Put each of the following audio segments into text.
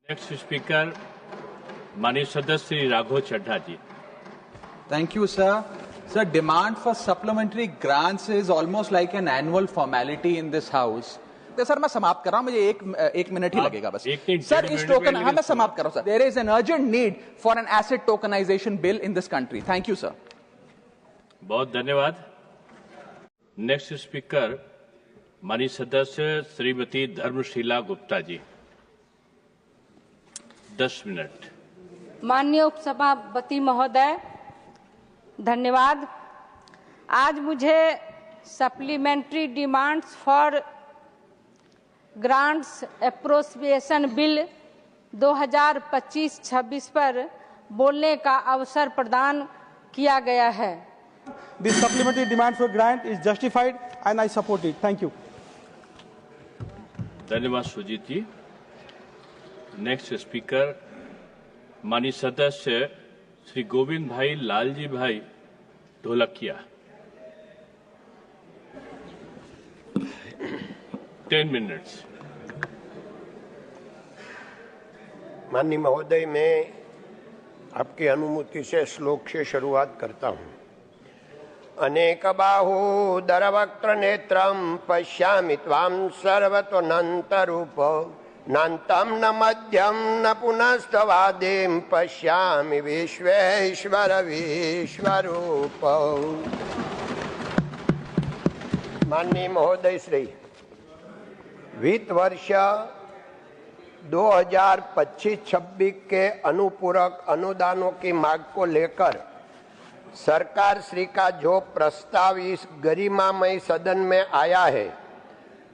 Next speaker माननीय सदस्य श्री राघव चड्ढा जी। Thank you, sir. Sir, demand for supplementary grants is almost like an annual formality in this house. तो sir मैं समाप्त कर रहा हूं, मुझे एक मिनट ही लगेगा बस। सर इस टोकन मैं समाप्त कर रहा हूं sir. There is an urgent need for an asset tokenization bill in this country. Thank you, sir. बहुत धन्यवाद। नेक्स्ट स्पीकर माननीय सदस्य श्रीमती धर्मशीला गुप्ता जी। 10 मिनट। माननीय उपसभापति महोदय, धन्यवाद। आज मुझे supplementary demands for grants appropriation bill 2025-26 पर बोलने का अवसर प्रदान किया गया है। This supplementary demand for grant is justified and I support it. Thank you. धन्यवाद सुजीत जी। नेक्स्ट स्पीकर माननीय सदस्य श्री गोविंद भाई लालजी भाई ढोलकिया। 10 मिनट्स। माननीय महोदय, मैं आपकी अनुमति से श्लोक से शुरुआत करता हूँ। अनेक बाहूदरवक्त्र नेत्रं पश्यामि त्वां सर्वतोऽनन्तरूप नान्तं न मध्यं न पुनस्तवादिं पश्यामि विश्वेश्वर विश्वरूप। माननीय महोदय श्री, वित्त वर्ष 2025-26 के अनुपूरक अनुदानों की मांग को लेकर सरकार श्री का जो प्रस्ताव इस गरिमामय सदन में आया है,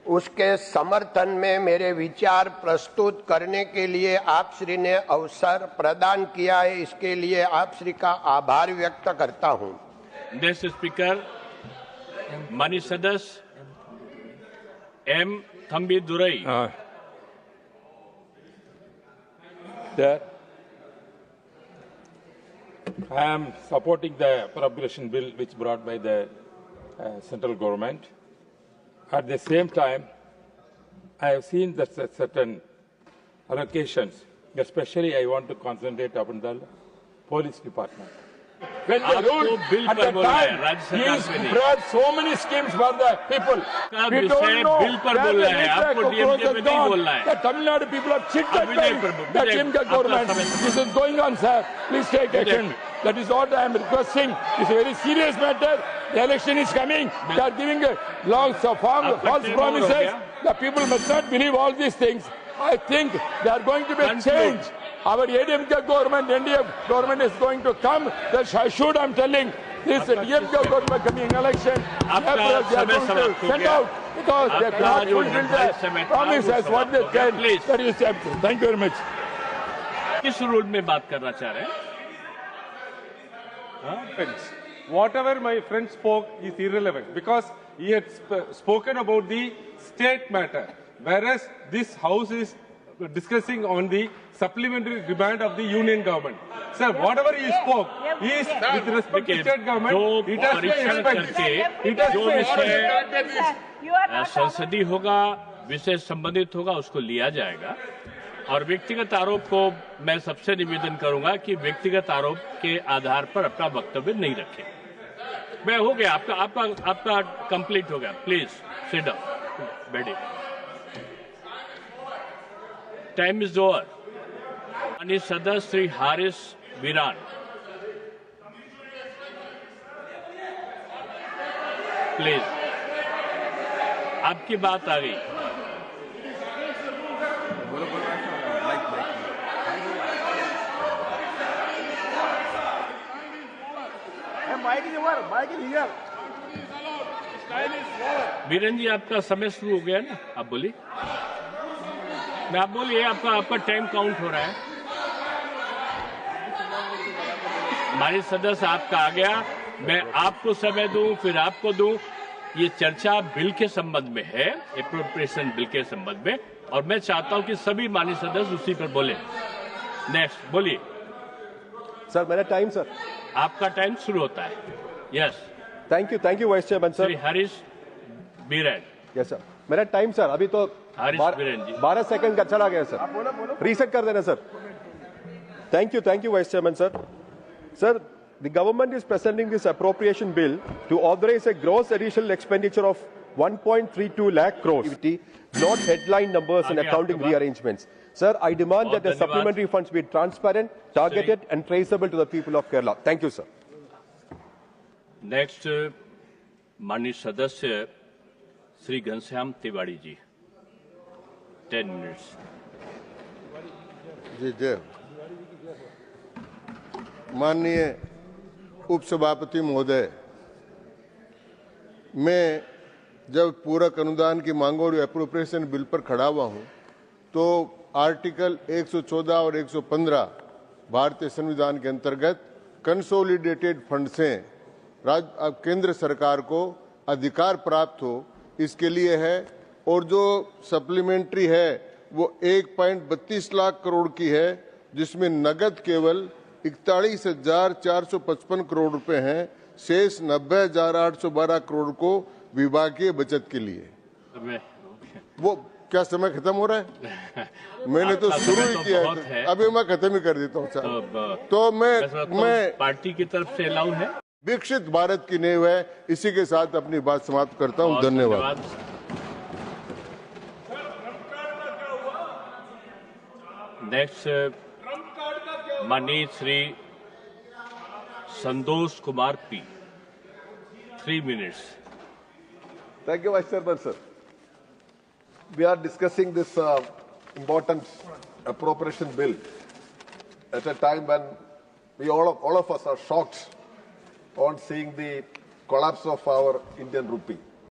उसके समर्थन में मेरे विचार प्रस्तुत करने के लिए आप श्री ने अवसर प्रदान किया है। इसके लिए आप श्री का आभार व्यक्त करता हूं। नेक्स्ट स्पीकर माननीय सदस्य M Thambi Durai. I am supporting the appropriation bill which brought by the central government. At the same time, I have seen that certain allocations, especially I want to concentrate upon the police department. When the rule at the time, he brought so many schemes for the people. We don't know the Tamil Nadu people are cheated by the TMK government. This is going on, sir. Please take action. That is what I am requesting. It's a very serious matter. The election is coming. They are giving lots of false promises. The people must not believe all these things. I think they are going to be a change. Our ADMK government, NDF government is going to come. That should, I'm telling, this DMK government coming election, they are going to send out because they cannot fulfill their promises what they can. That is, thank you very much. किस rule में बात करना चाह रहे हैं? Whatever my friend spoke is irrelevant because he had spoken about the state matter, whereas this house is discussing on the supplementary demand of the union government. Sir, whatever he spoke is with respect to state government. It has been जो संसदीय होगा, विषय संबंधित होगा, उसको लिया जाएगा। और व्यक्तिगत आरोप को मैं सबसे निवेदन करूंगा कि व्यक्तिगत आरोप के आधार पर अपना वक्तव्य नहीं रखें। मैं हो गया, आपका कंप्लीट हो गया। प्लीज सिट डाउन, बैठिए। Time is over. माननीय सदस्य श्री हारिस वीरान। प्लीज, आपकी बात आ गई। वीरेन जी, आपका समय शुरू हो गया ना, आप बोलिए। मैं आप बोलिए, आपका टाइम काउंट हो रहा है। हमारे सदस्य आपका आ गया, मैं आपको समय दूं, फिर आपको दूं। ये चर्चा बिल के संबंध में है, एप्रोप्रिएशन बिल के संबंध में, और मैं चाहता हूं कि सभी माननीय सदस्य उसी पर बोले। नेक्स्ट बोलिए। सर, मेरा टाइम सर। आपका टाइम शुरू होता है। Yes, thank you vice chairman sir. Shri Harish Biren. Yes sir, मेरा टाइम सर। अभी तो हरीश बीरेन जी 12 सेकंड का चला गया सर, रीसेट कर देना sir. Thank you vice chairman sir. Sir, the government is presenting this appropriation bill to authorize a gross additional expenditure of 1.32 lakh crores, not headline numbers and accounting rearrangements. Sir, I demand that the supplementary funds be transparent, targeted and traceable to the people of Kerala. Thank you, sir. Next माननीय सदस्य Shri Ghanshyam Tiwari ji 10 minutes. जी जय। माननीय उपसभापति महोदय, मैं जब पूरक अनुदान की मांगों और एप्रोप्रिएशन बिल पर खड़ा हुआ हूं तो आर्टिकल 114 और 115 भारतीय संविधान के अंतर्गत कंसोलिडेटेड फंड से केंद्र सरकार को अधिकार प्राप्त हो इसके लिए है, और जो सप्लीमेंट्री है वो 1.32 लाख करोड़ की है, जिसमें नगद केवल 41,455 करोड़ रुपए हैं, शेष 90,812 करोड़ को विभागीय बचत के लिए। वो क्या समय खत्म हो रहा है? मैंने तो शुरू ही किया है, अभी मैं खत्म ही कर देता हूँ सर। तो मैं पार्टी की तरफ से अलाउ है। विकसित भारत की नींव है। इसी के साथ अपनी बात समाप्त करता हूँ। धन्यवाद। नेक्स्ट माननीय Shri Santosh Kumar P 3 minutes. Thank you, Vice Chairman, sir. We are discussing this important appropriation bill at a time when all of us are shocked on seeing the collapse of our Indian rupee.